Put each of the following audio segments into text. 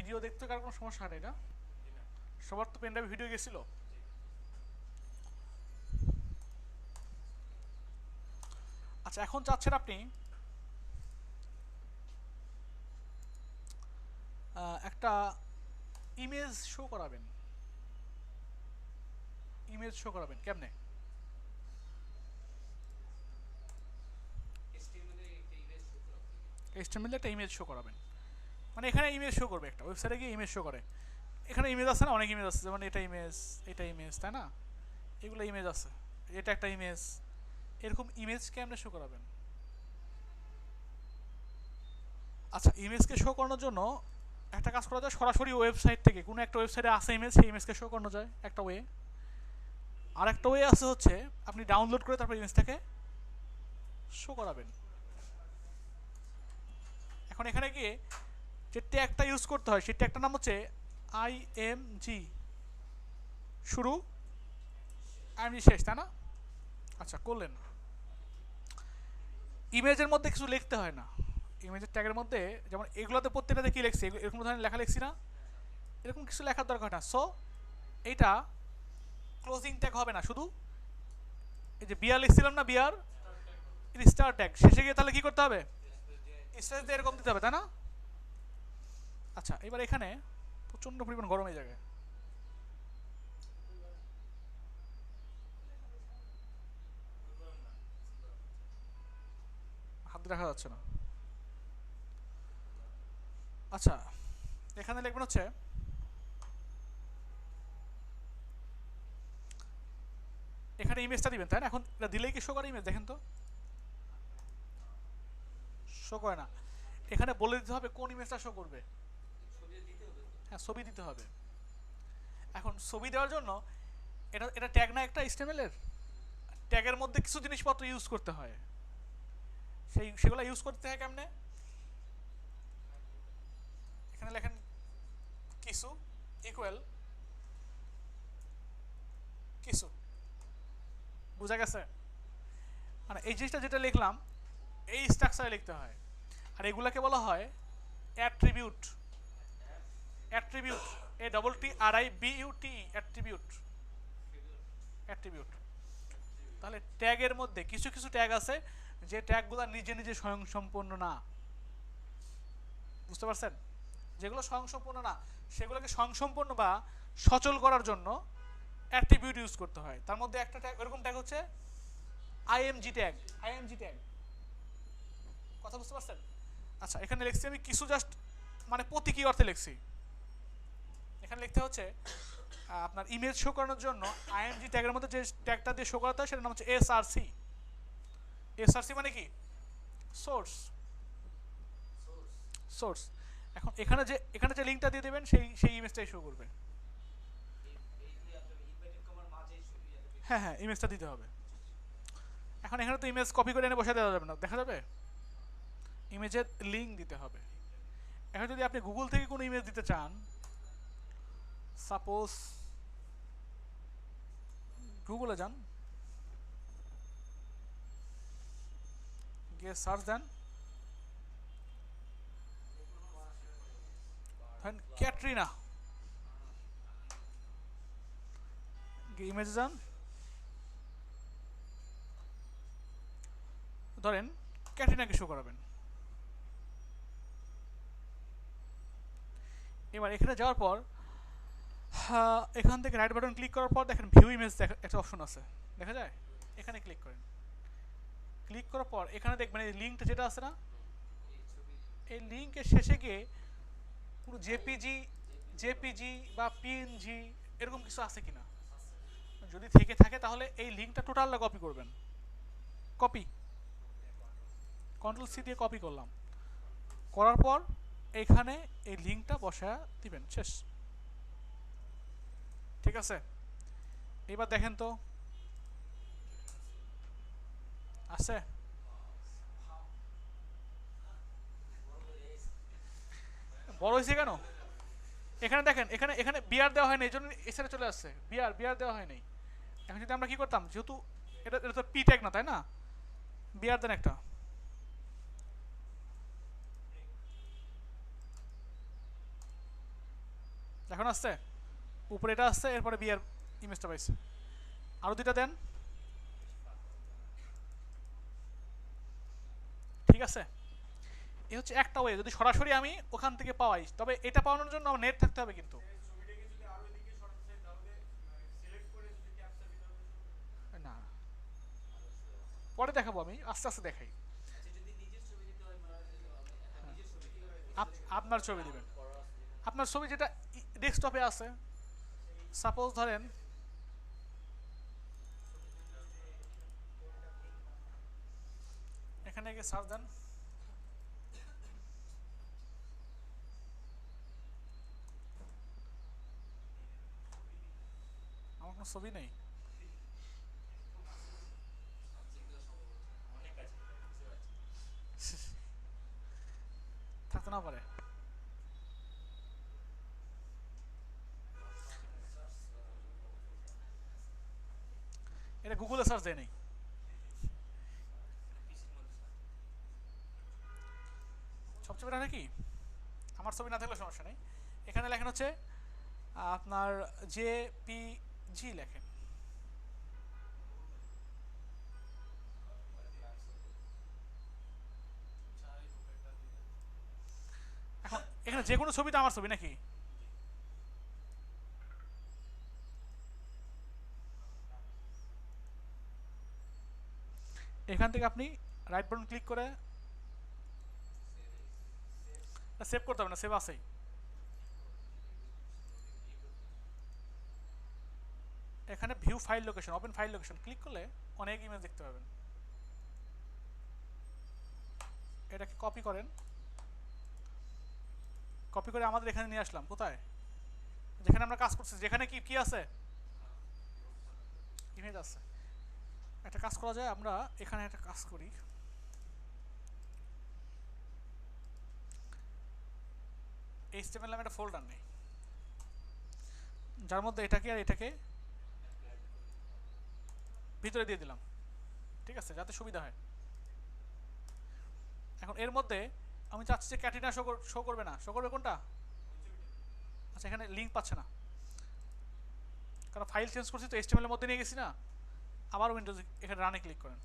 Video দেখতে কার কোনো সমস্যা হয় না? সবার তো পেনড্রাইভে ভিডিও গেছিল। আচ্ছা, এখন চাচ্ছেন আপনি একটা ইমেজ শো করাবেন। ইমেজ শো করাবেন কেমনে? এইচটিএমএল একটা ইমেজ শো করাবেন, মানে এখানে ইমেজ শো করবে, একটা ওয়েবসাইটে গিয়ে ইমেজ শো করে। এখানে ইমেজ আছে না, অনেক ইমেজ আছে, যেমন এটা ইমেজ, এটা ইমেজ, তাই না? এগুলো ইমেজ আছে, এটা একটা ইমেজ। এরকম ইমেজ কেমনে শো করাবেন? আচ্ছা, ইমেজকে শো করানোর জন্য একটা কাজ করা যায়, সরাসরি ওয়েবসাইট থেকে কোনো একটা ওয়েবসাইটে আসে ইমেজ, সেই ইমেজকে শো করানো যায় একটা ওয়ে। আর একটা ওয়ে আছে হচ্ছে আপনি ডাউনলোড করে তারপর ইমেজটাকে শো করাবেন। এখন এখানে গিয়ে যে ট্যাগটা ইউজ করতে হয় সেই ট্যাগটার নাম হচ্ছে আইএমজি, শুরু আইএমজি শেষ, তাই না? আচ্ছা, করলেন। ইমেজের মধ্যে কিছু লিখতে হয় না, ইমেজের ট্যাগের মধ্যে যেমন এগুলোতে প্রত্যেকটাতে কী লিখছি, এরকম ধরনের লেখা লিখছি না, এরকম কিছু লেখার দরকার না। সো এইটা ক্লোজিং ট্যাগ হবে না, শুধু এই যে বিয়ার লিখছিলাম না, বিয়ার স্টার ট্যাগ, শেষে গিয়ে তাহলে কি করতে হবে? স্পেস দিয়ে এরকম দিতে হবে, তাই না? আচ্ছা, এবার এখানে প্রচণ্ড পরিমাণ গরম এই জায়গায়, হাত দিয়ে রাখা যাচ্ছে না। আচ্ছা, এখানে লিখবেন হচ্ছে এখানে ইমেজটা দিবেন, তাই না? এখন এটা দিলেই কি শো করে ইমেজ? দেখেন তো, শো করে না। এখানে বলে দিতে হবে কোন ইমেজটা শো করবে। হ্যাঁ, ছবি দিতে হবে। এখন ছবি দেওয়ার জন্য এটা এটা ট্যাগ না একটা HTML এর, ট্যাগের মধ্যে কিছু জিনিসপত্র ইউজ করতে হয়, সেগুলো ইউজ করতে হয় কেমনে? এখানে লেখেন কিছু ইকুয়াল কিছু, বুঝা গেছে? মানে এই জিনিসটা যেটা লিখলাম এই স্ট্রাকচারে লিখতে হয়, আর এগুলাকে বলা হয় attribute. Attribute, ATTRIBUT, attribute, attribute. তাহলে ট্যাগের মধ্যে কিছু কিছু ট্যাগ আছে যে ট্যাগগুলো নিজে নিজে স্বয়ংসম্পূর্ণ না, বুঝতে পারছেন? যেগুলো স্বয়ংসম্পূর্ণ না সেগুলোকে স্বয়ংসম্পূর্ণ বা সচল করার জন্য অ্যাট্রিবিউট ইউজ করতে হয়। তার মধ্যে একটা ট্যাগ, এরকম ট্যাগ হচ্ছে আইএমজি ট্যাগ। আইএমজি ট্যাগ, কথা বুঝতে পারছেন? আচ্ছা, এখানে লিখছি আমি কিছু, জাস্ট মানে প্রতীকী অর্থে লিখছি। এখানে লিখতে হচ্ছে আপনার ইমেজ শো করানোর জন্য আইএমজি ট্যাগের মধ্যে যে ট্যাগটা দিয়ে শো করাতে হয় সেটার নাম হচ্ছে এসআরসি। এসআরসি মানে কি? Source, source. এখন এখানে যে লিঙ্কটা দিয়ে দেবেন সেই ইমেজটাই শো করবে। হ্যাঁ হ্যাঁ, ইমেজটা দিতে হবে। এখন এখানে তো ইমেজ কপি করে এনে বসে দেওয়া যাবে না, দেখা যাবে? ইমেজের লিঙ্ক দিতে হবে। এখন যদি আপনি গুগল থেকে কোনো ইমেজ দিতে চান, সাপোজ গুগলে যান, গিয়ে সার্চ দেন, ধরেন ক্যাটরিনা, গিয়ে ইমেজে যান, ধরেন ক্যাটরিনাকে শো করাবেন। এবার এখানে যাওয়ার পর এখান থেকে রাইট বাটন ক্লিক করার পর দেখেন ভিউ ইমেজ একটা অপশন আছে, দেখা যায়? এখানে ক্লিক করেন। ক্লিক করার পর এখানে দেখবেন এই লিঙ্কটা যেটা আছে না, এই লিঙ্কের শেষে গিয়ে পুরো জেপিজি বা পিএনজি এরকম কিছু আছে কিনা, যদি থেকে থাকে তাহলে এই লিঙ্কটা টোটালটা কপি করবেন। কপি, কন্ট্রোল সি দিয়ে কপি করলাম, করার পর এখানে এই লিঙ্কটা বসায় দিবেন, শেষ। ঠিক আছে? এবার দেখেন তো আছে? বড় হয়েছে কেন? এখানে দেখেন, এখানে এখানে বিয়ার দেওয়া হয়নি, এই জন্য এসে চলে আসছে বিয়ার, বিয়ার দেওয়া হয়নি। এখন যদি আমরা কি করতাম, যেহেতু এটা এটা তো পি ট্যাগ না, তাই না? বিয়ার দেন, একটা এখন আসছে, উপরে এটা আসছে, এরপরে বিয়ের ইমেজটা পাইছে। আরও দুইটা দেন। ঠিক আছে, এ হচ্ছে একটা ওয়ে যদি সরাসরি আমি ওখান থেকে পাওয়াই, তবে এটা পাওয়ানোর জন্য আমার নেট থাকতে হবে কিন্তু। না, পরে দেখাবো, আমি আস্তে আস্তে দেখাই। আপনার ছবি দিবেন, আপনার ছবি যেটা ডেস্কটপে আছে, সাপোজ ধরেন এখানে গিয়ে সার্চ দেন, আমার কোনো ছবি নেই। থাকতে না পারে, এটা গুগলে সার্চ দেয় নেই। সবচেয়ে বেটার কি, আমার ছবি না থাকলে সমস্যা নেই, এখানে লেখেন হচ্ছে আপনার জেপিজি লেখেন। এখন এখানে যে কোনো ছবিটা আমার ছবি নাকি? এখান থেকে আপনি রাইট বাটন ক্লিক করে সেভ করতে হবে না, সেভ আছেই। এখানে view file location, open file location click করলে অনেক ইমেজ দেখতে পাবেন। এটাকে কপি করেন, কপি করে আমাদের এখানে নিয়ে আসলাম। কোথায়? যেখানে আমরা কাজ করছি, যেখানে কি কি আছে, ইমেজ আছে। একটা কাজ করা যায়, আমরা এখানে একটা কাজ করি, HTML নামে একটা ফোল্ডার নেই, যার মধ্যে এটাকে আর এটাকে ভিতরে দিয়ে দিলাম। ঠিক আছে, যাতে সুবিধা হয়। এখন এর মধ্যে আমি চাচ্ছি যে ক্যাটিনা শো করবে না, শো করবে কোনটা? আচ্ছা, এখানে লিঙ্ক পাচ্ছে না, কারণ ফাইল চেঞ্জ করছি তো, HTML এর মধ্যে নিয়ে গেছি না। আবার উইন্ডোজ এখানে রানে ক্লিক করেন।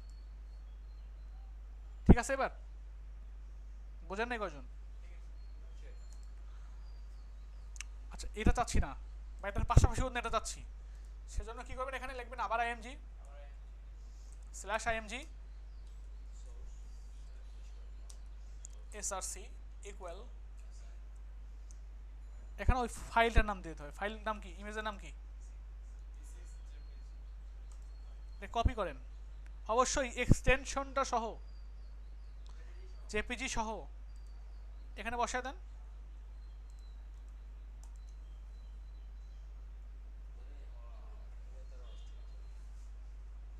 ঠিক আছে, এবার বোঝেন নাই কয়জন? আচ্ছা, এটা চাচ্ছি না বা এটার পাশাপাশি অন্য এটা চাচ্ছি, সেজন্য কি করবেন, এখানে লিখবেন আবার img/img src ইকুয়াল, এখানে ওই ফাইলটার নাম দিতে হবে। ফাইল নাম কি, ইমেজের নাম কি, কপি করেন, অবশ্যই এক্সটেনশনটা সহ, জেপিজি সহ এখানে বসায় দেন।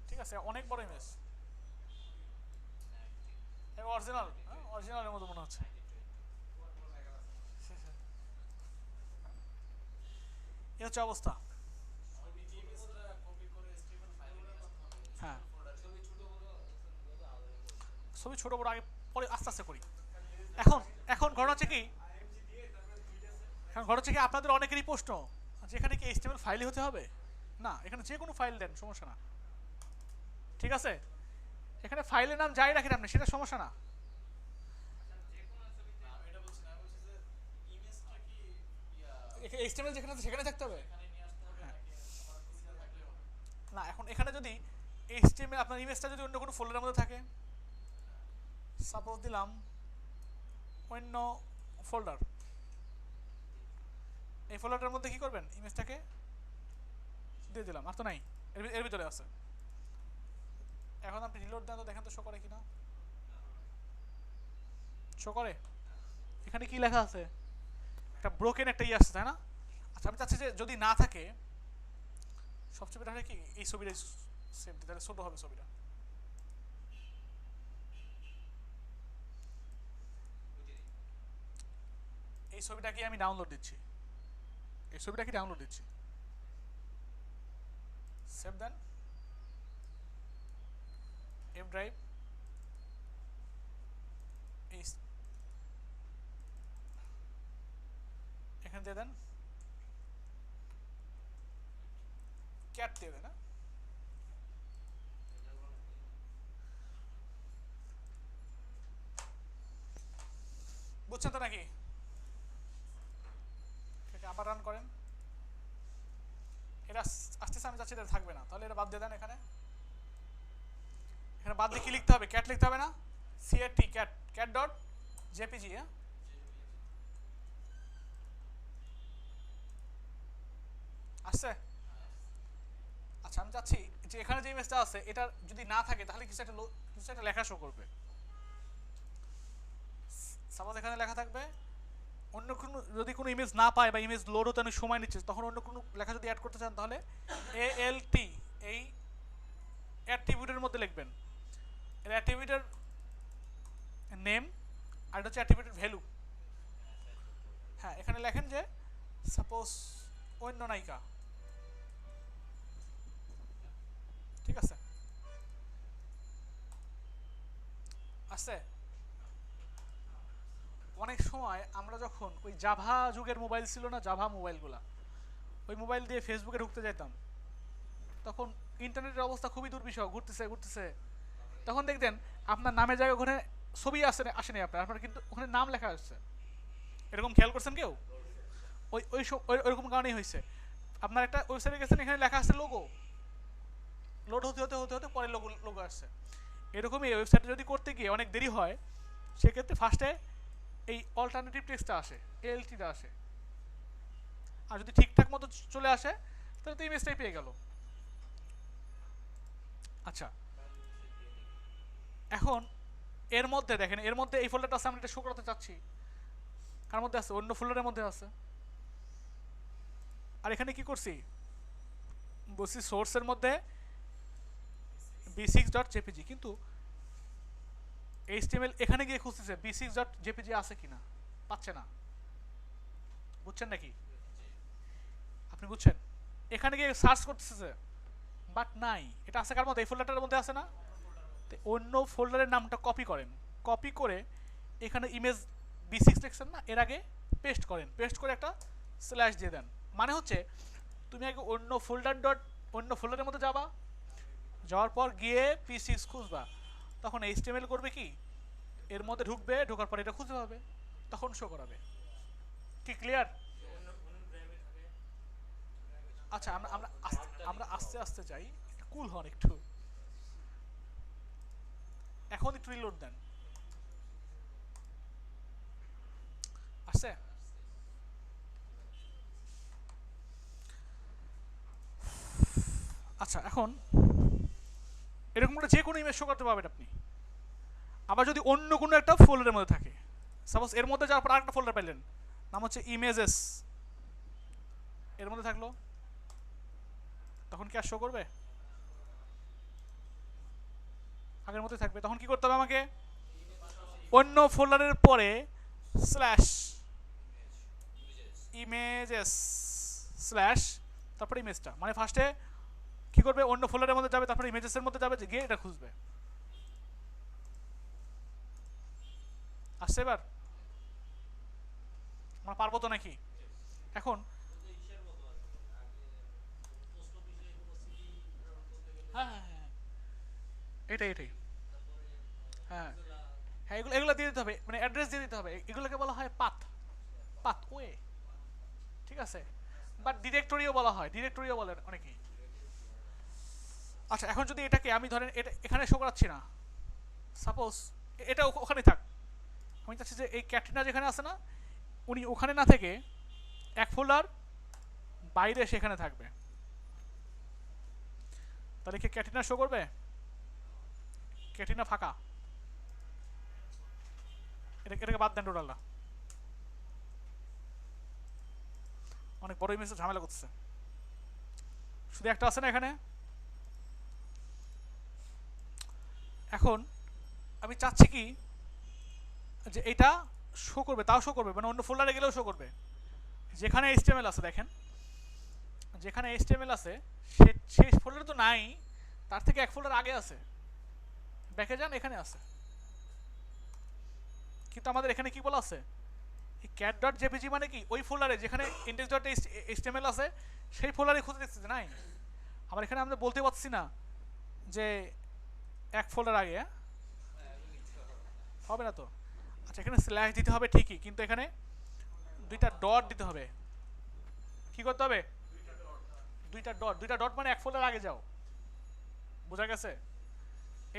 ঠিক আছে, অনেক বড় ইমেজ, অরিজিনাল, অরিজিনালের মতো মনে হচ্ছে। এই হচ্ছে অবস্থা। হ্যাঁ, ছবি ছোট বড় আগে পরে আস্তে আস্তে করি। এখন এখন ঘটনা হচ্ছে কি, এখন ঘটনা হচ্ছে কি, আপনাদের অনেকেরই প্রশ্ন যে এখানে কি HTML ফাইলই হতে হবে? না, এখানে যে কোনো ফাইল দেন, সমস্যা না। ঠিক আছে, এখানে ফাইলের নাম যাই রাখেন আপনি, সেটা সমস্যা না। HTML যেখানে আছে সেখানে থাকতে হবে। হ্যাঁ। না, এখন এখানে যদি HTML আপনার ইমেজটা যদি অন্য কোনো ফোল্ডারের মধ্যে থাকে, সাপোজ দিলাম অন্য ফোল্ডার, এই ফোল্ডারটার মধ্যে কি করবেন, ইমেজটাকে দিয়ে দিলাম, আর তো নাই, এর ভিতরে আছে। এখন আপনি রিলোড দেন তো, দেখেন তো শো করে কিনা। শো করে, এখানে কি লেখা আছে, একটা ব্রোকেন একটা আসছে, তাই না? আচ্ছা, আমি চাচ্ছি যে যদি না থাকে, সবচেয়ে বেটার হয় কি এই ছবিটা সেভ দিতে, তাহলে ছোট হবে ছবিটা। এই ছবিটা কি আমি ডাউনলোড দিচ্ছি, এই ছবিটা কি ডাউনলোড দিচ্ছি, সেভ দেন, এফ ড্রাইভ, এখানে দিয়ে দেন, ক্যাট দেবে না, বুঝছেন তো নাকি? আবার রান করেন, এটা আসতেছে, আমি চাচ্ছি এটা থাকবে না, তাহলে এটা বাদ দিয়ে দেন। এখানে এখানে বাদ দিয়ে কি লিখতে হবে? ক্যাট লিখতে হবে না, CAT cat, cat dot JPG. হ্যাঁ, আসছে? আচ্ছা, আমি চাচ্ছি যে এখানে যে ইমেজটা আছে এটা যদি না থাকে তাহলে কিছু একটা লেখা শো করবে। সাপোজ এখানে লেখা থাকবে, অন্য কোনো যদি কোনো ইমেজ না পায় বা ইমেজ লোড হতে অনেক সময় নিচ্ছে, তখন অন্য কোনো লেখা যদি অ্যাড করতে চান তাহলে ALT এই অ্যাট্রিবিউটের মধ্যে লিখবেন। এর অ্যাট্রিবিউটের নেম আর এটা হচ্ছে অ্যাট্রিবিউটের ভ্যালু। হ্যাঁ, এখানে লেখেন যে সাপোজ অন্য নায়িকা, ঠিক আছে? আছে অনেক সময় আমরা যখন ওই জাভা যুগের মোবাইল ছিল না, জাভা মোবাইলগুলা, ওই মোবাইল দিয়ে ফেসবুকে ঢুকতে যেতাম, তখন ইন্টারনেটের অবস্থা খুবই দুর্বিষহ, ঘুরতেছে ঘুরতেছে, তখন দেখতেন আপনার নামের জায়গায় ওখানে ছবি আসেনি আপনার কিন্তু ওখানে নাম লেখা আসছে। এরকম খেয়াল করছেন কেউ? ওই ওই ওইরকম কারণেই হয়েছে। আপনার একটা ওয়েবসাইটে গেছেন, এখানে লেখা আসছে লোগো, লোড হতে হতে হতে হতে পরে লোগো লোগো আসছে। এরকমই এই ওয়েবসাইটে যদি করতে গিয়ে অনেক দেরি হয়, সেক্ষেত্রে ফার্স্টে এই অল্টারনেটিভ টেক্সটটা আসে, এলটিটা আসে, আর যদি ঠিকঠাক মতো চলে আসে তাহলে তো ইমেজটাই পেয়ে গেল। আচ্ছা, এখন এর মধ্যে দেখেন, এর মধ্যে এই ফোল্ডারটা আছে, আমি এটা শো করাতে চাচ্ছি, কার মধ্যে আছে? অন্য ফোল্ডারের মধ্যে আছে। আর এখানে কি করছি? বলছি সোর্সের মধ্যে b6.jpg, কিন্তু HTML এখানে গিয়ে খুঁজতেছে b6.jpg আছে কিনা, পাচ্ছে না। বুঝছেন নাকি? আপনি বুঝছেন? এখানে গিয়ে সার্চ করতেছে বাট নাই, এটা আছে কার মধ্যে? এই ফোল্ডারটার মধ্যে আছে না? অন্য ফোল্ডারের নামটা কপি করেন, কপি করে এখানে ইমেজ b6 লিখছেন না, এর আগে পেস্ট করেন, পেস্ট করে একটা স্ল্যাশ দিয়ে দেন। মানে হচ্ছে তুমি আগে অন্য ফোল্ডারের মধ্যে যাবা, যাওয়ার পর গিয়ে p6 খুঁজবা, তখন HTML করবে কি, এর মধ্যে ঢুকবে, ঢোকার পর এটা খুঁজে পাবে, তখন শো করাবে। কি ক্লিয়ার? আচ্ছা, আমরা আস্তে আস্তে যাই, কুল হন একটু, এখন একটু রিলোড দেন। আসছে? আচ্ছা, এখন এরকম করে যে কোনো ইমেজ শো করতে পারবেন আপনি। আবার যদি অন্য কোনো একটা ফোল্ডারের মধ্যে থাকে, সাপোজ এর মধ্যে যাওয়ার পর আরেকটা ফোল্ডার পাইলেন, নাম হচ্ছে ইমেজেস, এর মধ্যে থাকলো, তখন কি আর শো করবে? আগের মধ্যে থাকবে। তখন কি করতে হবে আমাকে? অন্য ফোল্ডারের পরে স্ল্যাশ ইমেজেস স্ল্যাশ তারপরে ইমেজটা, মানে ফার্স্টে কি করবে? অন্য ফোল্ডারের মধ্যে যাবে, তারপরে ইমেজেসের মধ্যে যাবে, গিয়ে এটা খুঁজবে। আসছে এবার? আমরা পারবো তো নাকি? এখন হ্যাঁ হ্যাঁ হ্যাঁ, এটাই এটাই, হ্যাঁ হ্যাঁ, এগুলো এগুলো দিয়ে দিতে হবে, মানে অ্যাড্রেস দিয়ে দিতে হবে, এগুলোকে বলা হয় পাথ, পাথ ওয়ে, ঠিক আছে? বাট ডিরেক্টরিও বলা হয়, ডিরেক্টরিও বলেন অনেকেই। আচ্ছা, এখন যদি এটাকে আমি ধরেন এটা এখানে শো করাচ্ছি না, সাপোজ এটা ওখানে থাক, আমি চাচ্ছি যে এই ক্যাটরিনা যেখানে আছে না, উনি ওখানে না থেকে এক ফোল্ডার বাইরে সেখানে থাকবে, তাহলে কি ক্যাটরিনা শো করবে? ক্যাটরিনা ফাঁকা, এটাকে বাদ দেন টোটালটা, অনেক বড় ইমেজ ঝামেলা করতেছে। শুধু একটা আছে না এখানে। এখন আমি চাচ্ছি কি যে এটা শো করবে, তাও শো করবে, মানে অন্য ফোল্ডারে গেলেও শো করবে, যেখানে HTML আছে। দেখেন যেখানে HTML আছে সেই ফোল্ডারে তো নাই, তার থেকে এক ফোল্ডার আগে আছে, ব্যাকে যান, এখানে আছে। কিন্তু আমাদের এখানে কি বলা আছে? এই ক্যাট ডট জেপিজি মানে কি ওই ফোল্ডারে যেখানে ইন্ডেক্স ডট HTML আছে সেই ফোল্ডারে খুঁজে দেখতেছে নাই। আমার এখানে আমরা বলতে পারছি না যে এক ফোল্ডার আগে, হ্যাঁ হবে না তো। আচ্ছা এখানে স্ল্যাশ দিতে হবে ঠিকই, কিন্তু এখানে দুইটা ডট দিতে হবে। কি করতে হবে? দুইটা ডট মানে এক ফোল্ডার আগে যাও, বোঝা গেছে?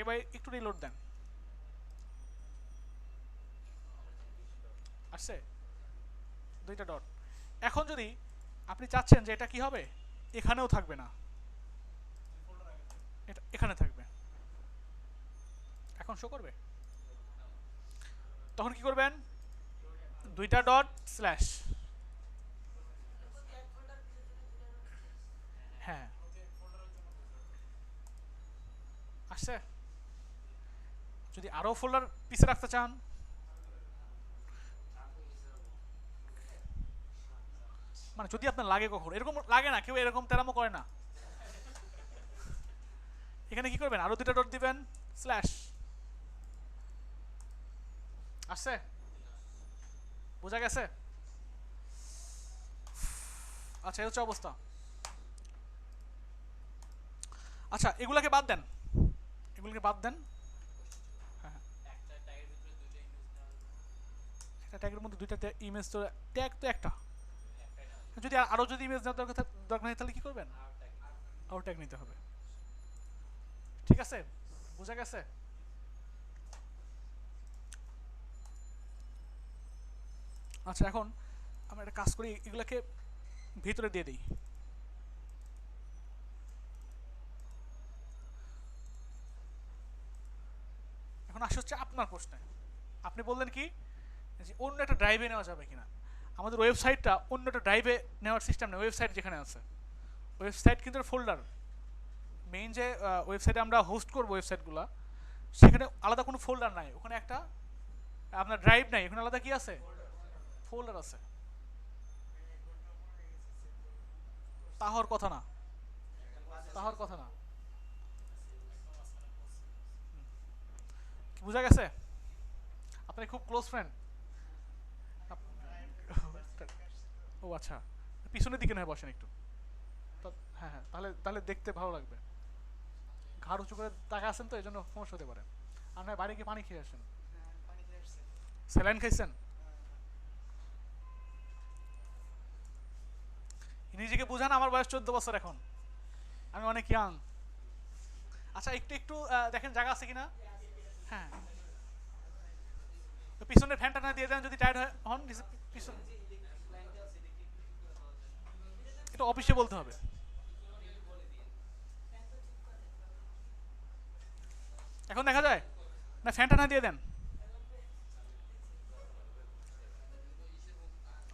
এবার একটু রিলোড দেন, আসছে দুইটা ডট। এখন যদি আপনি চাচ্ছেন যে এটা কি হবে, এখানেও থাকবে না, এটা এখানে থাকবে, এখন শো করবে, তখন কি করবেন? দুইটা ডট স্ল্যাশ, হ্যাঁ আসছে। যদি আরো ফোল্ডার পিছে রাখতে চান, মানে যদি আপনার লাগে, কখন এরকম লাগে না, কেউ এরকম তেরামো করে না। এখানে কি করবেন? আরো দুইটা ডট দিবেন, স্ল্যাশ, আসছে, বোঝা গেছে? আচ্ছা এই হচ্ছে অবস্থা। আচ্ছা এগুলাকে বাদ দেন, এগুলোকে বাদ দেন। হ্যাঁ একটা ট্যাগের মধ্যে দুইটা ইমেজ, তো ট্যাগ তো একটা, যদি আরো যদি ইমেজ নেওয়ার দরকার নেই তাহলে কি করবেন? আরো ট্যাগ নিতে হবে। ঠিক আছে, বোঝা গেছে? আচ্ছা এখন আমরা একটা কাজ করি, এগুলাকে ভিতরে দিয়ে দিই। এখন আসে হচ্ছে আপনার প্রশ্নে। আপনি বললেন কি যে অন্য একটা ড্রাইভে নেওয়া যাবে কিনা। আমাদের ওয়েবসাইটটা অন্য একটা ড্রাইভে নেওয়ার সিস্টেম নেই, ওয়েবসাইট যেখানে আছে, ওয়েবসাইট কিন্তু ফোল্ডার, মেইন যে ওয়েবসাইটে আমরা হোস্ট করবো ওয়েবসাইটগুলো, সেখানে আলাদা কোনো ফোল্ডার নাই, ওখানে একটা আপনার ড্রাইভ নাই, ওখানে আলাদা কি আছে? ফোল্ডার আছে। তা হওয়ার কথা না, তা হওয়ার কথা না। বোঝা গেছে? আপনার খুব ক্লোজ ফ্রেন্ড? ও আচ্ছা, পিছনের দিকে নয় বসেন একটু। হ্যাঁ হ্যাঁ, তাহলে তাহলে দেখতে ভালো লাগবে। ঘাড় উঁচু করে তাকা আছেন তো এই জন্য সমস্যা হতে পারে। আর নয় বাইরে গিয়ে পানি খেয়ে আসেন। স্যালাইন খাইছেন? নিজেকে বুঝান আমার বয়স 14 বছর এখন, আমি অনেক ইয়াং। আচ্ছা একটু একটু দেখেন জায়গা আছে কিনা। হ্যাঁ তো পিছনের ফ্যানটা না দিয়ে দেন যদি টায়ার্ড হন, পিছন, এটা অফিসে বলতে হবে। এখন দেখা যায় না, ফ্যানটা না দিয়ে দেন,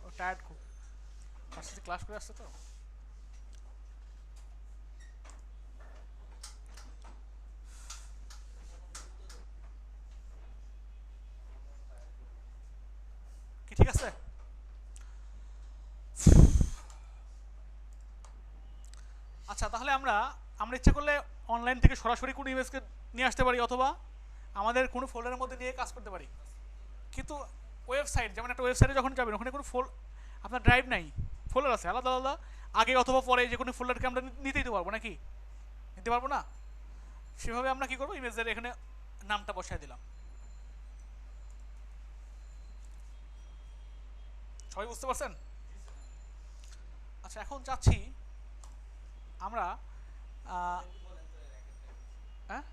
ও টায়ার্ড খুব, ভার্সিটি ক্লাস করে আসছে তো। কি ঠিক আছে? আচ্ছা তাহলে আমরা আমরা ইচ্ছা করলে অনলাইন থেকে সরাসরি কোনো ইমেজকে নিয়ে আসতে পারি, অথবা আমাদের কোনো ফোল্ডারের মধ্যে নিয়ে কাজ করতে পারি। কিন্তু ওয়েবসাইট, যেমন একটা ওয়েবসাইটে যখন যাবেন ওখানে কোনো আপনার ড্রাইভ নাই, ফোল্ডার আছে আলাদা আলাদা, আগে অথবা পরে যে কোনো ফোল্ডারকে আমরা নিতে দিতে পারবো নাকি? নিতে পারবো না। সেভাবে আমরা কি করবো, ইমেজের এখানে নামটা বসায় দিলাম। সবাই বুঝতে পারছেন? আচ্ছা এখন চাচ্ছি আমরা হ্যাঁ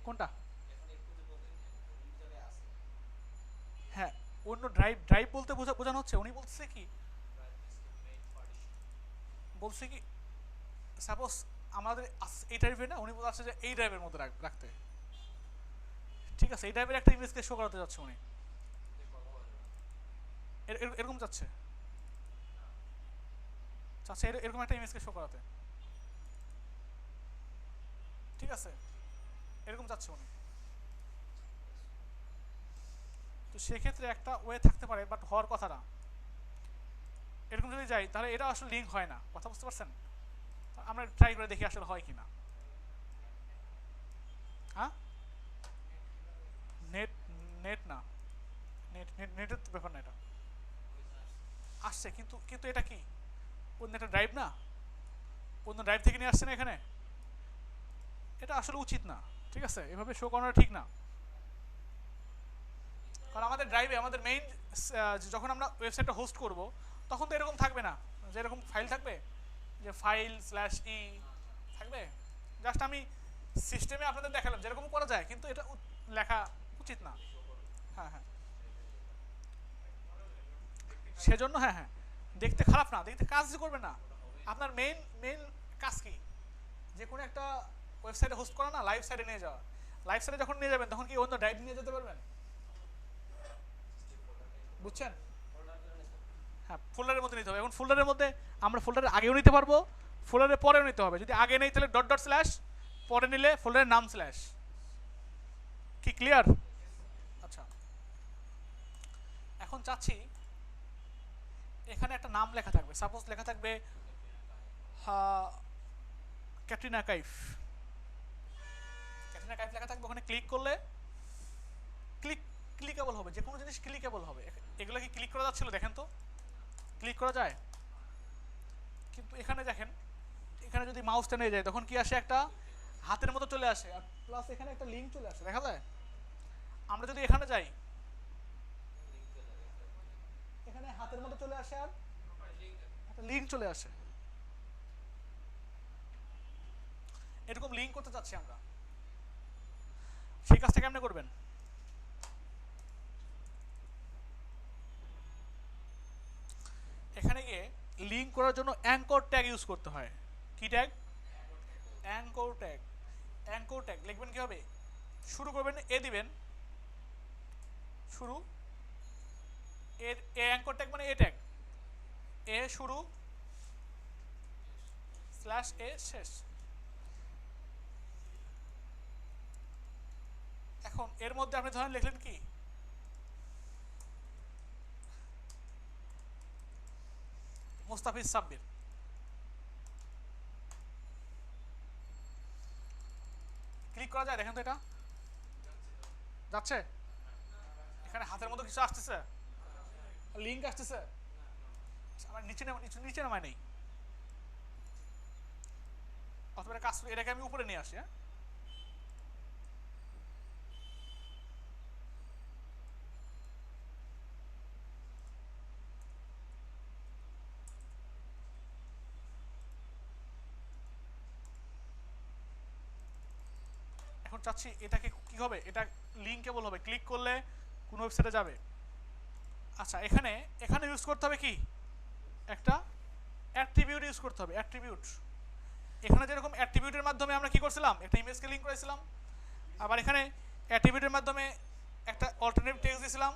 কোনটা? হ্যাঁ অন্য ড্রাইভ, ড্রাইভ বলতে বোঝানো হচ্ছে, উনি বলছে কি, বলছে কি সাপোজ আমাদের এই ড্রাইভে না, উনি বলছে যে এই ড্রাইভের মধ্যে রাখতে। ঠিক আছে, এই ড্রাইভের একটা ইমেজকে শো করাতে যাচ্ছে উনি, এরকম চাচ্ছে, চাচ্ছে এরকম একটা ইমেজকে শো করাতে। ঠিক আছে, এরকম চাচ্ছে উনি। তো সেক্ষেত্রে একটা ওয়ে থাকতে পারে, বাট হওয়ার কথা না। এরকম যদি যাই তাহলে এটা আসলে লিঙ্ক হয় না, কথা বুঝতে পারছেন? আমরা ট্রাই করে দেখি আসলে হয় কিনা। হ্যাঁ নেট, নেট না, নেটের ব্যাপার না, এটা আসছে, কিন্তু কিন্তু এটা কি অন্য একটা ড্রাইভ না, অন্য ড্রাইভ থেকে নিয়ে আসছে না এখানে, এটা আসলে উচিত না, ঠিক আছে, এভাবে শো করানো ঠিক না। কারণ আমাদের ড্রাইভে আমাদের মেইন যখন আমরা ওয়েবসাইটটা হোস্ট করব তখন তো এরকম থাকবে না যে এরকম ফাইল থাকবে যে ফাইল স্ল্যাশ ই থাকবে। জাস্ট আমি সিস্টেমে আপনাদের দেখালাম যেরকম করা যায়, কিন্তু এটা লেখা উচিত না। হ্যাঁ হ্যাঁ, সেজন্য হ্যাঁ হ্যাঁ, দেখতে খারাপ না, দেখতে কাজ করবে না। আপনার মেইন মেইন কাজ কি, যে কোনো একটা ওয়েবসাইটে হোস্ট করা না, লাইভ সাইটে নিয়ে যাওয়া। লাইভ সাইটে যখন নিয়ে যাবেন তখন কি অন্য ড্রাইভ নিয়ে যেতে পারবেন, বুঝছেন? হ্যাঁ, ফোল্ডারের মধ্যে নিতে হবে। এখন ফোল্ডারের মধ্যে আমরা ফোল্ডারের আগেও নিতে পারবো, ফোল্ডারের পরেও নিতে হবে। যদি আগে নেই তাহলে ডট ডট স্ল্যাশ, পরে নিলে ফোল্ডারের নাম স্ল্যাশ। কি ক্লিয়ার? আচ্ছা, এখন চাচ্ছি এখানে একটা নাম লেখা থাকবে, সাপোজ লেখা থাকবে ক্যাটরিনা কাইফ। ক্যাটরিনা কাইফ লেখা থাকবে, ওখানে ক্লিক করলে ক্লিকেবল হবে, যে কোনো জিনিস ক্লিকেবল হবে। এগুলো কি ক্লিক করা যাচ্ছিল দেখেন তো, ক্লিক করা যায়, কিন্তু এখানে দেখেন, এখানে যদি মাউসটা নিয়ে যায় তখন কি আসে, একটা হাতের মতো চলে আসে, আর প্লাস এখানে একটা লিঙ্ক চলে আসে, দেখা যায়? আমরা যদি এখানে যাই, এখানে হাতের মতো চলে আসে আর একটা লিঙ্ক চলে আসে। এরকম লিঙ্ক করতে চাচ্ছি আমরা, সেই কাজটা কেমনে করবেন? এখানে গিয়ে লিঙ্ক করার জন্য অ্যাঙ্কর ট্যাগ ইউজ করতে হয়। কি tag? Anchor tag. Anchor tag লিখবেন কি হবে, শুরু করবেন এ দিবেন, শুরু এর এ অ্যাঙ্কর ট্যাগ মানে এ ট্যাগ, এ শুরু স্ল্যাশ এ শেষ। এখন এর মধ্যে আপনি ধরেন লিখলেন কি, মুস্তাফিজ সাব্বির। ক্লিক করা যায় দেখেন তো, এটা যাচ্ছে? এখানে হাতের মতো কিছু আসতেছে, লিঙ্ক আসতেছে, আমার নিচে নিচে নামায় নেই, অথবা কাজ এটাকে আমি উপরে নিয়ে আসি। হ্যাঁ, এখন চাচ্ছি এটাকে কি হবে, এটা লিঙ্কেবল হবে, ক্লিক করলে কোন ওয়েবসাইটে যাবে। আচ্ছা, এখানে এখানে ইউজ করতে হবে কি, একটা অ্যাট্রিবিউট ইউজ করতে হবে, অ্যাট্রিবিউট। এখানে যেরকম অ্যাট্রিবিউটের মাধ্যমে আমরা কি করছিলাম, একটা ইমেজকে লিঙ্ক করেছিলাম, আবার এখানে অ্যাট্রিবিউটের মাধ্যমে একটা অল্টারনেটিভ টেক্সট দিয়েছিলাম।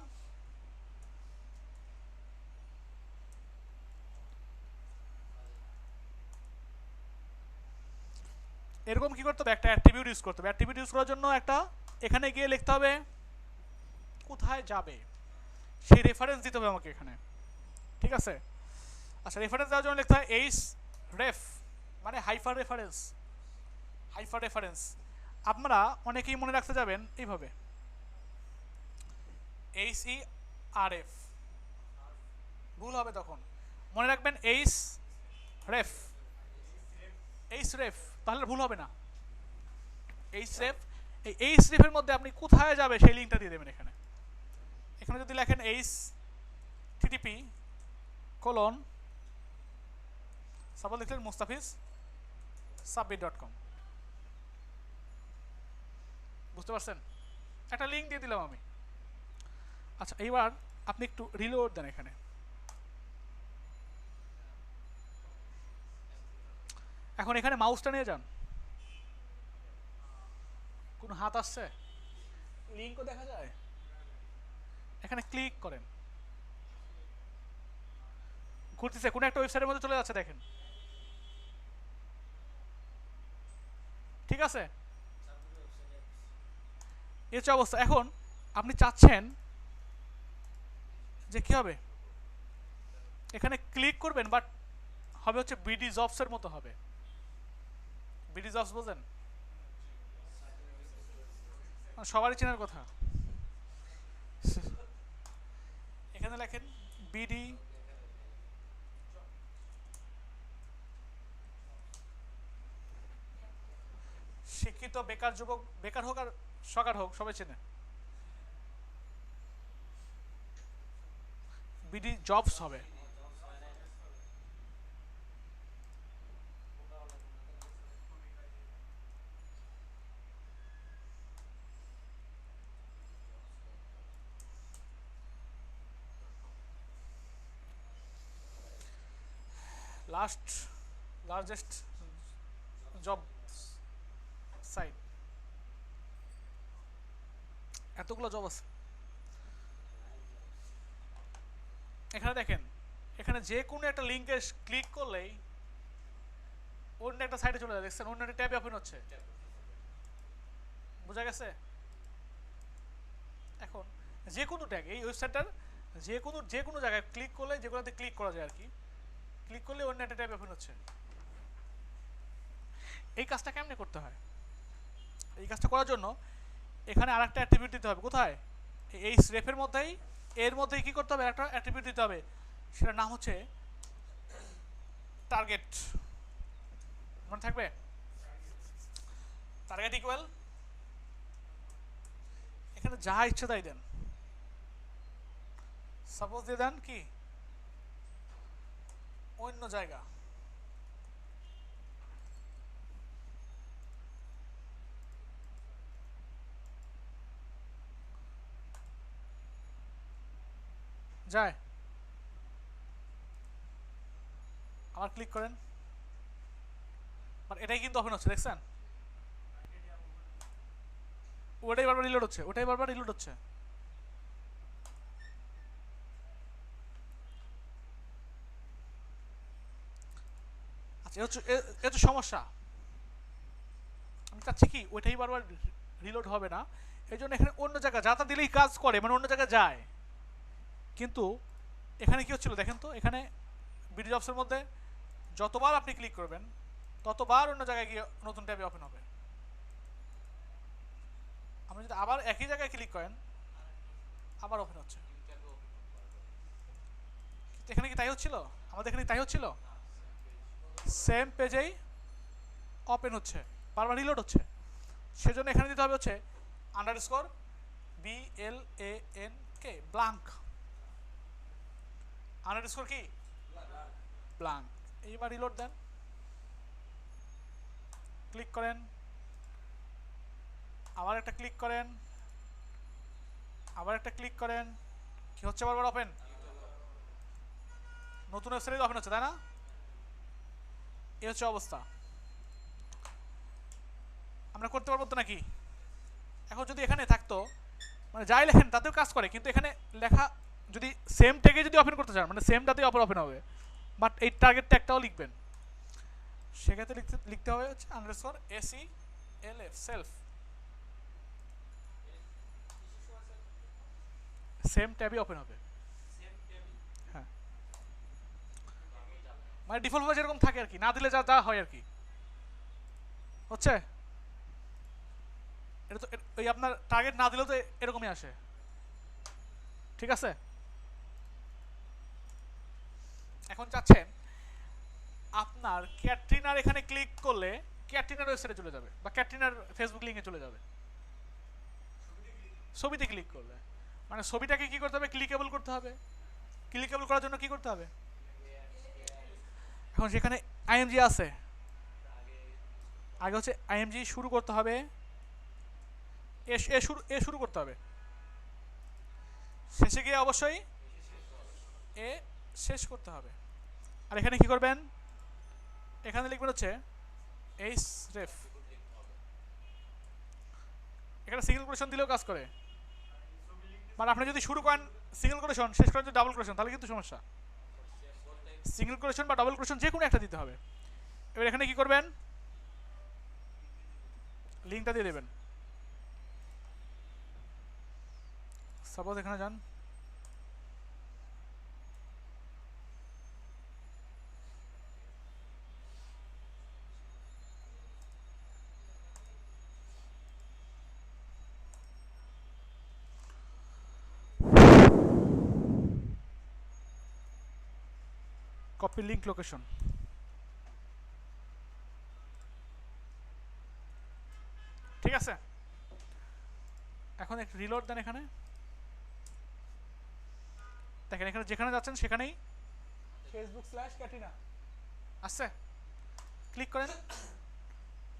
এরকম কি করতে হবে, একটা অ্যাট্রিবিউট ইউজ করতে হবে। অ্যাট্রিবিউট ইউজ করার জন্য একটা এখানে গিয়ে লিখতে হবে কোথায় যাবে, সেই রেফারেন্স দিতে হবে আমাকে এখানে, ঠিক আছে? আচ্ছা, রেফারেন্স দেওয়ার জন্য লিখতে হয় এইচ রেফ, মানে হাইফার রেফারেন্স। হাইফার রেফারেন্স আপনারা অনেকেই মনে রাখতে যাবেন এইভাবে, এইচ ই আর এফ, ভুল হবে তখন। মনে রাখবেন এইচ রেফ, এইচ রেফ, তাহলে ভুল হবে না। এইচ রেফ, এই এইচ রেফের মধ্যে আপনি কোথায় যাবে সেই লিঙ্কটা দিয়ে দেবেন এখানে। এখানে যদি লেখেন এইচ টিটিপি কোলন, সাপোজ লিখলেন মুস্তাফিজ সাব্বির.com, বুঝতে পারছেন? একটা লিঙ্ক দিয়ে দিলাম আমি। আচ্ছা, এইবার আপনি একটু রিলোড দেন এখানে। এখন এখানে মাউসটা নিয়ে যান, কোন হাত আসছে, লিঙ্কও দেখা যায়, এখানে ক্লিক করেন, ঘুরতেছে, কোন একটা ওয়েবসাইটের মধ্যে চলে যাচ্ছে দেখেন, ঠিক আছে? এই হচ্ছে অবস্থা। এখন আপনি চাচ্ছেন যে কি হবে, এখানে ক্লিক করবেন, বাট হবে হচ্ছে বিডি জবসের মতো হবে। বিডি জবস বোঝেন? সবারই চেনার কথা। এখানে লেখেন বিডি শিক্ষিত বেকার যুবক, বেকার হোক আর সকার হোক সবাই চেনে। বিডি জবস হবে। লার্জেস্ট জব সাইট, এতগুলো জব আছে এখানে। দেখেন এখানে যে কোনো একটা লিঙ্কে ক্লিক করলেই অন্য একটা সাইটে চলে যায়, দেখছেন অন্য একটা ট্যাবে ওপেন হচ্ছে, বোঝা গেছে? এখন যে কোনো ট্যাগ এই ওয়েবসাইটটার যে কোনো জায়গায় ক্লিক করলে, যেগুলোতে ক্লিক করা যায় আর কি, ক্লিক করলে অন্য একটা ট্যাব ওপেন হচ্ছে। এই কাজটা কেমনে করতে হয়? এই কাজটা করার জন্য এখানে আরেকটা অ্যাট্রিবিউট দিতে হবে। কোথায়? এই রেফের মধ্যেই, এর মধ্যেই কি করতে হবে, একটা অ্যাট্রিবিউট দিতে হবে, সেটার নাম হচ্ছে টার্গেট। মনে থাকবে? টার্গেট ইকুয়াল, এখানে যা ইচ্ছে তাই দেন। সাপোজ দিয়ে দেন কি অন্য জায়গা, যায় আবার ক্লিক করেন, মানে এটাই কিন্তু ওপেন হচ্ছে, দেখছেন? ওটাই বারবার রিলোড হচ্ছে, ওটাই বারবার রিলোড হচ্ছে। আচ্ছা, এ হচ্ছে সমস্যা। আমি চাচ্ছি কি ওইটাই বারবার রিলোড হবে না, এই জন্য এখানে অন্য জায়গা যা তা দিলেই কাজ করে, মানে অন্য জায়গায় যায়। কিন্তু এখানে কি হচ্ছিল দেখেন তো, এখানে বিডি জবসের মধ্যে যতবার আপনি ক্লিক করবেন ততবার অন্য জায়গায় গিয়ে নতুন ট্যাবে ওপেন হবে। আপনি যদি আবার একই জায়গায় ক্লিক করেন আবার ওপেন হচ্ছে। এখানে কি তাই হচ্ছিল? আমাদের এখানে তাই হচ্ছিল, সেম পেজেই ওপেন হচ্ছে, বারবার রিলোড হচ্ছে। সেজন্য এখানে দিতে হবে হচ্ছে আন্ডারস্কোর BLANK, ব্ল্যাঙ্ক, আন্ডারস্কোর কি ব্ল্যাঙ্ক। এইবার রিলোড দেন, ক্লিক করেন, আবার একটা ক্লিক করেন, আবার একটা ক্লিক করেন, কি হচ্ছে বারবার ওপেন, নতুন ওয়েবসাইটে ওপেন হচ্ছে, তাই না? এই হচ্ছে অবস্থা। আমরা করতে পারবো তো নাকি? এখন যদি এখানে থাকতো, মানে যাই লেখেন তাতেও কাজ করে, কিন্তু এখানে লেখা যদি সেম ট্যাগে যদি ওপেন করতে চান, মানে সেম ডাতে ওপেন হবে, বাট এই টার্গেট ট্যাগটাও লিখবেন, সেক্ষেত্রে লিখতে হবে হচ্ছে আন্ডারস্কোর SELF, সেলফ, সেম ট্যাবই ওপেন হবে। হ্যাঁ, মানে ডিফল্টভাবে যেরকম থাকে আর কি, না দিলে যা যা হয় আর কি হচ্ছে। এটা তো ওই আপনার টার্গেট না দিলেও তো এরকমই আসে, ঠিক আছে? এখন চাচ্ছেন আপনার ক্যাটরিনার এখানে ক্লিক করলে ক্যাটরিনার ওয়েবসাইটে চলে যাবে, বা ক্যাটরিনার ফেসবুক লিঙ্কে চলে যাবে ছবিতে ক্লিক করলে। মানে ছবিটাকে কি করতে হবে, ক্লিকেবল করতে হবে। ক্লিকেবল করার জন্য কি করতে হবে? এখন সেখানে আইএমজি আছে, আগে হচ্ছে আইএমজি শুরু করতে হবে, এ শুরু করতে হবে, শেষে গিয়ে অবশ্যই এ শেষ করতে হবে। আর এখানে কি করবেন, এখানে লিখবেন হচ্ছে এইচ রেফ। এখানে সিঙ্গেল কোটেশন দিলেও কাজ করে, মানে আপনি যদি শুরু করেন সিঙ্গেল কোটেশন, শেষ করেন যদি ডাবল কোটেশন, তাহলে কিন্তু সমস্যা। সিঙ্গেল কোটেশন বা ডাবল কোটেশন যে কোনো একটা দিতে হবে। এবার এখানে কি করবেন, লিঙ্কটা দিয়ে দেবেন। সাপোজ এখানে যান, কপি লিঙ্ক লোকেশন, একটু রিলোড দেন এখানে, দেখেন এখানে যেখানে যাচ্ছেন সেখানেই Facebook/ক্যাটরিনা আসছে, ক্লিক করেন,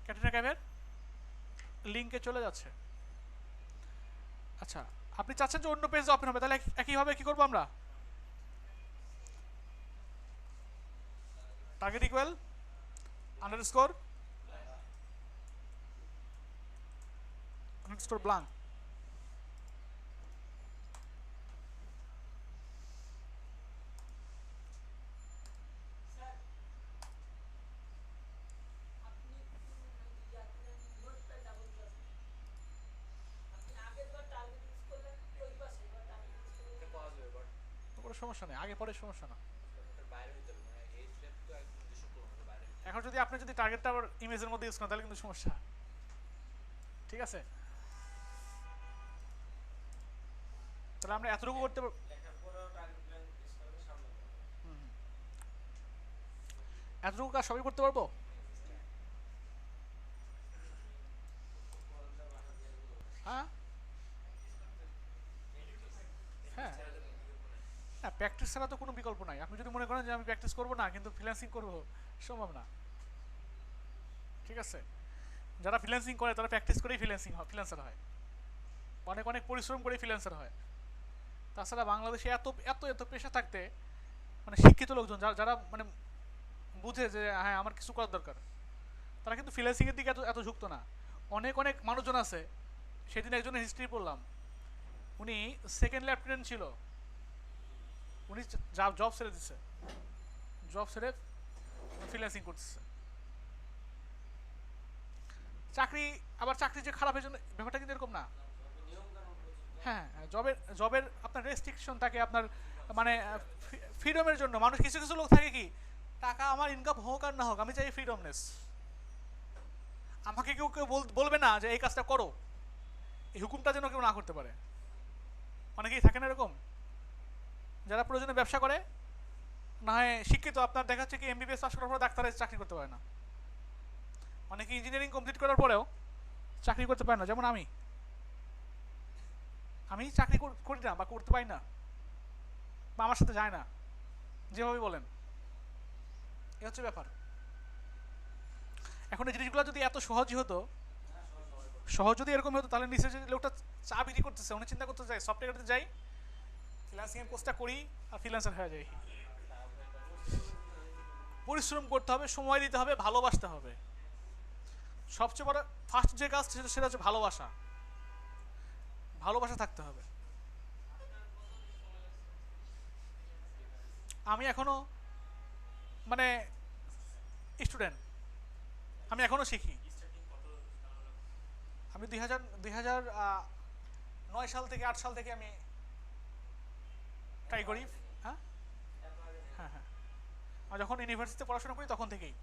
ক্যাটরিনা ক্যাফের লিঙ্কে চলে যাচ্ছে। আচ্ছা, আপনি চাচ্ছেন যে অন্য পেজ ওপেন হবে, তাহলে একইভাবে কি করবো আমরা, টার্গেট ইকুয়াল আন্ডারস্কোর ব্লাঙ্ক, সমস্যা নেই, আগে পরে সমস্যা না। এখন যদি আপনি যদি টার্গেটটা আবার ইমেজের মধ্যে ইউজ করেন তাহলে কিন্তু সমস্যা, ঠিক আছে? তাহলে আমরা এতটুকু করতে পারবো, এতটুকু কাজ সবই করতে পারবো। হ্যাঁ হ্যাঁ, না প্র্যাকটিস ছাড়া তো কোনো বিকল্প নাই। আপনি যদি মনে করেন যে আমি প্র্যাকটিস করবো না কিন্তু ফ্রিল্যান্সিং করবো, সম্ভব না, ঠিক আছে? যারা ফ্রিল্যান্সিং করে তারা প্র্যাকটিস করেই ফ্রিল্যান্সার হয়, অনেক অনেক পরিশ্রম করে ফ্রিল্যান্সার হয়। তাছাড়া বাংলাদেশে এত এত এত পেশা থাকতে, মানে শিক্ষিত লোকজন যারা যারা মানে বুঝে যে হ্যাঁ আমার কিছু করার দরকার, তারা কিন্তু ফ্রিল্যান্সিংয়ের দিকে এত এত ঝুঁকতো না। অনেক অনেক মানুষজন আছে, সেদিন একজনের হিস্ট্রি পড়লাম, উনি সেকেন্ড লেফটেন্যান্ট ছিল, উনি জব ছেড়ে দিচ্ছে, জব ছেড়ে ফ্রিল্যান্সিং করতেছে। চাকরি, আবার চাকরি যে খারাপের জন্য ব্যাপারটা কিন্তু এরকম না। হ্যাঁ, জবের জবের আপনার রেস্ট্রিকশন থাকে, আপনার মানে ফ্রিডমের জন্য মানুষ, কিছু কিছু লোক থাকে কি, টাকা আমার ইনকাম হোক আর না হোক আমি চাই ফ্রিডমনেস, আমাকে কেউ কেউ বলবে না যে এই কাজটা করো, এই হুকুমটা যেন কেউ না করতে পারে। অনেকেই থাকে না এরকম, যারা প্রয়োজনে ব্যবসা করে, না হয় শিক্ষিত, আপনার দেখা যাচ্ছে কি এমবিবিএস পাস করার পর ডাক্তারের চাকরি করতে পারে না, অনেকে ইঞ্জিনিয়ারিং কমপ্লিট করার পরেও চাকরি করতে পারে না। যেমন আমি চাকরি করি না বা করতে পারি না, বা আমার সাথে যায় না, যেভাবে বলেন, এ হচ্ছে ব্যাপার। এখন এই জিনিসগুলো যদি এত সহজই হতো, সহজ যদি এরকম হতো, তাহলে নিচে যে লোকটা চা বিক্রি করতেছে উনি চিন্তা করতে চাই সফটওয়্যারতে যাই, ফ্রিল্যান্সিং এর কোর্সটা করি আর ফ্রিল্যান্সার হয়ে যাই। পরিশ্রম করতে হবে, সময় দিতে হবে, ভালোবাসতে হবে। সবচেয়ে বড় ফার্স্ট যে কাজ সেটা হচ্ছে ভালোবাসা, ভালোবাসা থাকতে হবে। আমি এখনো মানে স্টুডেন্ট, আমি এখনো শিখি। আমি 2009 সাল থেকে আমি ট্রাই করি। হ্যাঁ হ্যাঁ হ্যাঁ, আমি যখন ইউনিভার্সিটিতে পড়াশোনা করি তখন থেকেই।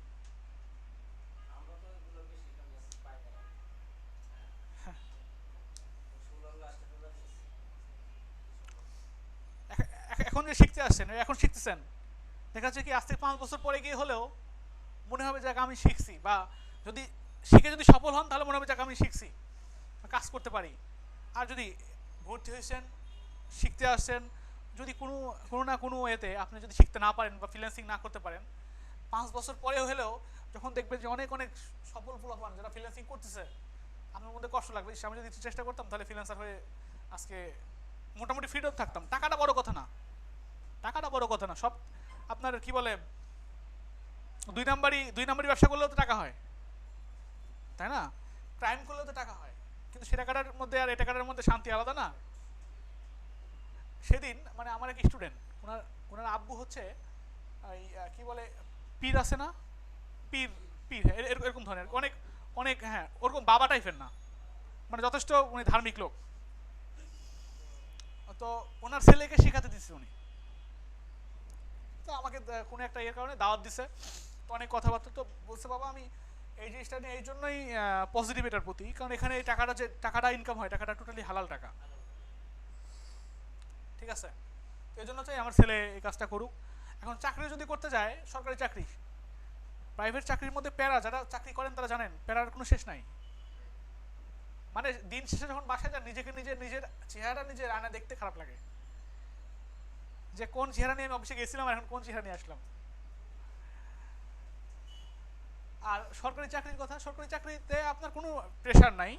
এখন যে শিখতে আসছেন, এখন শিখতেছেন, দেখা যাচ্ছে কি আজ থেকে 5 বছর পরে গিয়ে হলেও মনে হবে যাক আমি শিখছি, বা যদি শিখে যদি সফল হন তাহলে মনে হবে যাক আমি শিখছি, কাজ করতে পারি। আর যদি ভর্তি হয়েছেন, শিখতে আসছেন, যদি কোনো কোনো না কোনো ওয়েতে আপনি যদি শিখতে না পারেন বা ফ্রিল্যান্সিং না করতে পারেন, 5 বছর পরে হলেও যখন দেখবেন যে অনেক অনেক সফল ফুলাফান যারা ফ্রিল্যান্সিং করতেছে, আপনার মধ্যে কষ্ট লাগবে, আমি যদি চেষ্টা করতাম তাহলে ফ্রিল্যান্সার হয়ে আজকে মোটামুটি ফ্রিডম থাকতাম। টাকাটা বড় কথা না, টাকাটা বড় কথা না, সব আপনার কি বলে দুই নাম্বারই ব্যবসা করলেও তো টাকা হয়, তাই না? ক্রাইম করলেও তো টাকা হয়, কিন্তু সে টাকাটার মধ্যে আর এই টাকাটার মধ্যে শান্তি আলাদা না। সেদিন মানে আমার এক স্টুডেন্ট, ওনার আব্বু হচ্ছে এই কি বলে পীর আছে না, পীর পীর এরকম ধরনের অনেক অনেক, হ্যাঁ ওরকম বাবা টাইপের না, মানে যথেষ্ট উনি ধার্মিক লোক। তো ওনার ছেলেকে শেখাতে দিচ্ছে উনি, তো আমাকে কোনো একটা ইয়ের কারণে দাওয়াত দিছে, তো অনেক কথাবার্তা, তো বলছে বাবা আমি এই জিনিসটা নিয়ে এই জন্যই পজিটিভ এটার প্রতি, কারণ এখানে এই টাকাটা যে টাকাটা ইনকাম হয় টাকাটা টোটালি হালাল টাকা, ঠিক আছে? এই জন্য চাই আমার ছেলে এই কাজটা করুক। এখন চাকরি যদি করতে যায়, সরকারি চাকরি, প্রাইভেট চাকরির মধ্যে প্যারা, যারা চাকরি করেন তারা জানেন প্যারার কোনো শেষ নাই। মানে দিন শেষে যখন বাসায় যান নিজেকে নিজের চেহারা নিজের আয়না দেখতে খারাপ লাগে, যে কোন চেহারা নিয়ে আমি অফিসে গেছিলাম আর এখন কোন চেহারা নিয়ে আসলাম। আর সরকারি চাকরির কথা, সরকারি চাকরিতে আপনার কোনো প্রেশার নাই।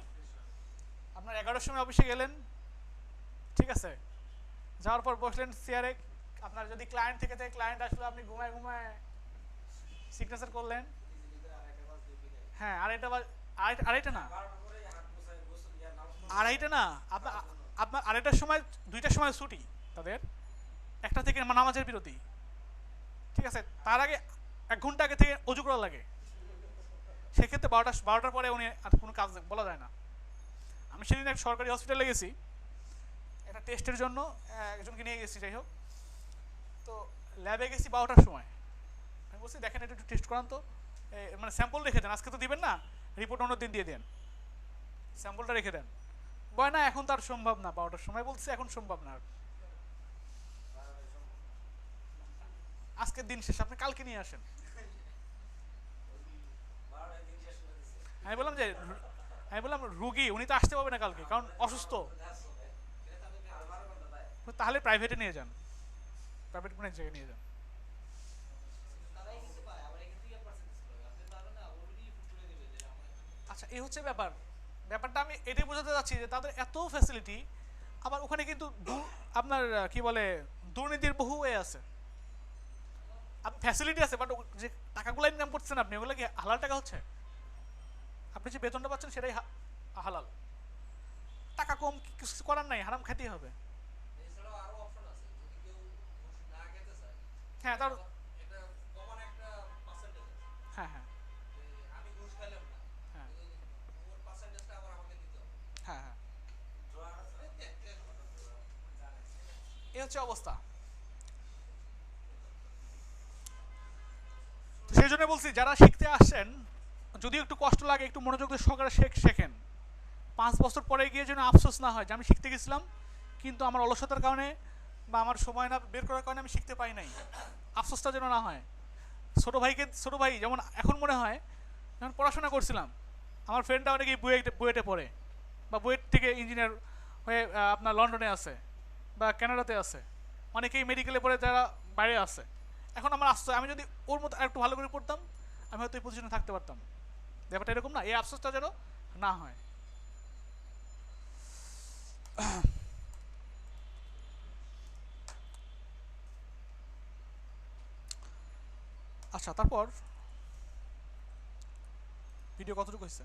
আপনার 11টার সময় অফিসে গেলেন, ঠিক আছে, যাওয়ার পর বসলেন চেয়ারে, আপনার যদি ক্লায়েন্ট থেকে থাকে ক্লায়েন্ট আসলে আপনি ঘুমায় ঘুমায় সিগনেচার করলেন। হ্যাঁ, আড়াইটা না, আড়াইটা না, আপনার আপনার আড়াইটার সময় 2টার সময় ছুটি তাদের, 1টা থেকে নামাজের বিরতি, ঠিক আছে, তার আগে 1 ঘন্টা আগে থেকে অজু করা লাগে। সেক্ষেত্রে 12টার পরে উনি আর কোনো কাজ বলা যায় না। আমি সেদিন এক সরকারি হসপিটালে গেছি একটা টেস্টের জন্য, একজনকে নিয়ে গেছি, যাই হোক, তো ল্যাবে গেছি 12টার সময়। আমি বলছি দেখেন এটা একটু টেস্ট করান তো, মানে স্যাম্পল রেখে দেন, আজকে তো দিবেন না, রিপোর্ট অন্য দিন দিয়ে দেন, স্যাম্পলটা রেখে দেন। বয় না এখন তার সম্ভব না, 12টার সময় বলছি এখন সম্ভব না, আজকের দিন শেষ, আপনি কালকে নিয়ে আসেন। আমি বললাম রুগী উনি তো আসতে পারবে না কালকে কারণ অসুস্থ, তাহলে প্রাইভেটে নিয়ে যান, প্রাইভেট কোনো জায়গায় নিয়ে যান। আচ্ছা, এই হচ্ছে ব্যাপারটা আমি এটাই বোঝাতে যাচ্ছি যে তাদের এত ফ্যাসিলিটি, আবার ওখানে কিন্তু আপনার কি বলে দুর্নীতির বহু এ আছে, ফ্যাসিলিটি আছে, বাট যে টাকাগুলো ইনকাম করছেন আপনি ওগুলো কি হালাল টাকা হচ্ছে? আপনি যে বেতনটা পাচ্ছেন সেটাই হালাল, টাকা কম কিছু করার নাই, হারাম খেতেই হবে। হ্যাঁ তার হ্যাঁ হ্যাঁ হ্যাঁ হ্যাঁ হ্যাঁ, এই হচ্ছে অবস্থা। তো সেই জন্য বলছি যারা শিখতে আসছেন, যদিও একটু কষ্ট লাগে, একটু মনোযোগ দিয়ে সহকারে শেখেন। 5 বছর পরে গিয়ে যেন আফসোস না হয় যে আমি শিখতে গেছিলাম কিন্তু আমার অলসতার কারণে বা আমার সময় না বের করার কারণে আমি শিখতে পাই নাই, আফসোসটা যেন না হয়। ছোট ভাই যেমন এখন মনে হয়, যখন পড়াশোনা করছিলাম আমার ফ্রেন্ডরা অনেকেই বুয়েটে পড়ে বা বুয়েট থেকে ইঞ্জিনিয়ার হয়ে আপনার লন্ডনে আছে বা কানাডাতে আছে, অনেকেই মেডিকেলে পড়ে যারা বাইরে আছে। এখন আমার আফসোস, আমি যদি ওর মতো একটু ভালো করে পড়তাম আমি হয়তো এই পজিশনে থাকতে পারতাম। ব্যাপারটা এরকম না, এই আফসোসটা যেন না হয়। আচ্ছা, তারপর ভিডিও কতটুকু হয়েছে?